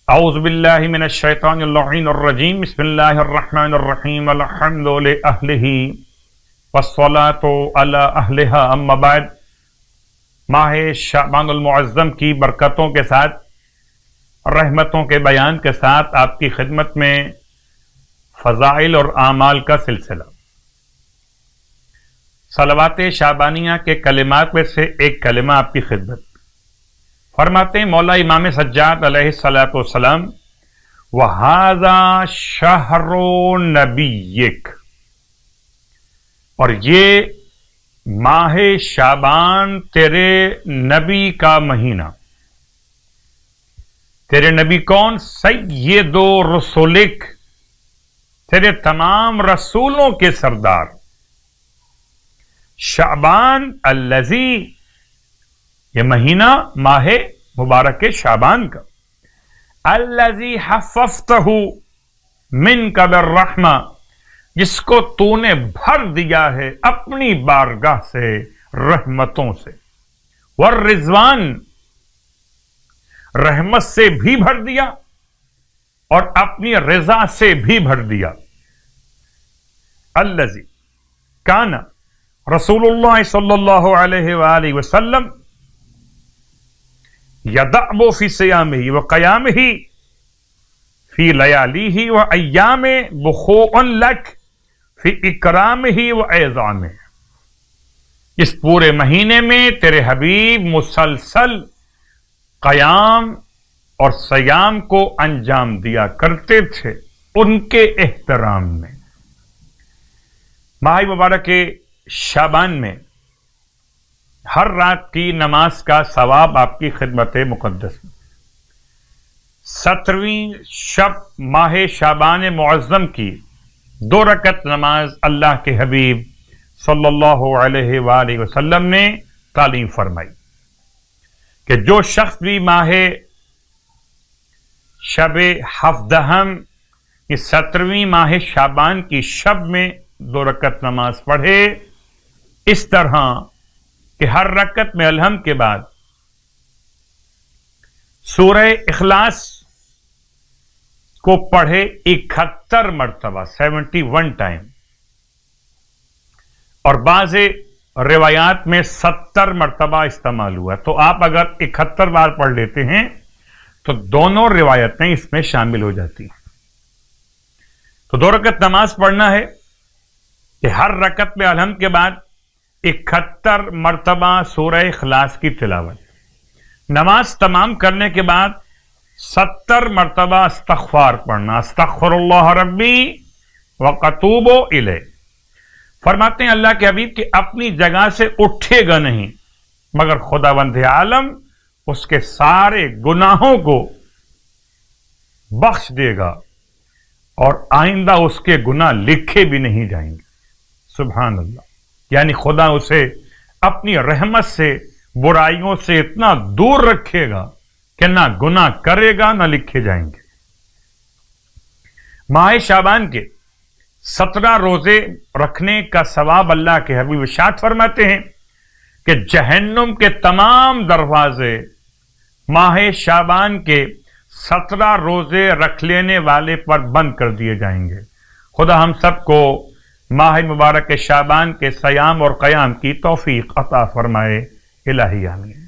اعوذ باللہ من الشیطان اللعین الرجیم بسم اللہ الرحمن الرحیم الحمد لأہلہ والصلاة علی اہلہا اما بعد۔ ماہ شعبان المعظم کی برکتوں کے ساتھ، رحمتوں کے بیان کے ساتھ آپ کی خدمت میں فضائل اور اعمال کا سلسلہ۔ صلوات شعبانیہ کے کلمات میں سے ایک کلمہ آپ کی خدمت۔ فرماتے ہیں مولا امام سجاد علیہ الصلوۃ والسلام وَهَذَا شَهْرُ نَبِيِّكَ، اور یہ ماہ شعبان تیرے نبی کا مہینہ۔ تیرے نبی کون؟ سید رسولک، تیرے تمام رسولوں کے سردار۔ شعبان الذی، یہ مہینہ ماہ مبارک شعبان کا۔ الذی حففتہ منک بالرحمہ، جس کو تو نے بھر دیا ہے اپنی بارگاہ سے رحمتوں سے۔ والرضوان، رحمت سے بھی بھر دیا اور اپنی رضا سے بھی بھر دیا۔ الذی کان رسول اللہ صلی اللہ علیہ وآلہ وسلم یدعب فی صیامہ وقیامہ فی لیالیہ وایام بخوء لک فی اکرامہ واعظامہ۔ اس پورے مہینے میں تیرے حبیب مسلسل قیام اور صیام کو انجام دیا کرتے تھے ان کے احترام میں۔ ماہ مبارک شعبان میں ہر رات کی نماز کا ثواب آپ کی خدمت مقدس میں۔ 17ویں شب ماہ شعبان معظم کی 2 رکعت نماز اللہ کے حبیب صلی اللہ علیہ وآلہ وسلم نے تعلیم فرمائی کہ جو شخص بھی ماہ شب ہفدہم یہ 17ویں ماہ شعبان کی شب میں 2 رکعت نماز پڑھے، اس طرح کہ ہر رکعت میں الحمد کے بعد سورہ اخلاص کو پڑھے 71 مرتبہ 71 ٹائم، اور بعض روایات میں 70 مرتبہ استعمال ہوا، تو آپ اگر 71 بار پڑھ لیتے ہیں تو دونوں روایتیں اس میں شامل ہو جاتی ہیں۔ تو 2 رکعت نماز پڑھنا ہے کہ ہر رکعت میں الحمد کے بعد 71 مرتبہ سورہ اخلاص کی تلاوت۔ نماز تمام کرنے کے بعد 70 مرتبہ استغفار پڑھنا، استغفر اللہ ربی واتوب الیہ۔ فرماتے ہیں اللہ کے حبیب کہ اپنی جگہ سے اٹھے گا نہیں مگر خداوند عالم اس کے سارے گناہوں کو بخش دے گا اور آئندہ اس کے گناہ لکھے بھی نہیں جائیں گے۔ سبحان اللہ، یعنی خدا اسے اپنی رحمت سے برائیوں سے اتنا دور رکھے گا کہ نہ گناہ کرے گا نہ لکھے جائیں گے۔ ماہ شعبان کے 17 روزے رکھنے کا ثواب اللہ کے حبیب ارشاد فرماتے ہیں کہ جہنم کے تمام دروازے ماہ شعبان کے 17 روزے رکھ لینے والے پر بند کر دیے جائیں گے۔ خدا ہم سب کو ماہ مبارک شعبان کے صیام اور قیام کی توفیق عطا فرمائے، الہی آمین۔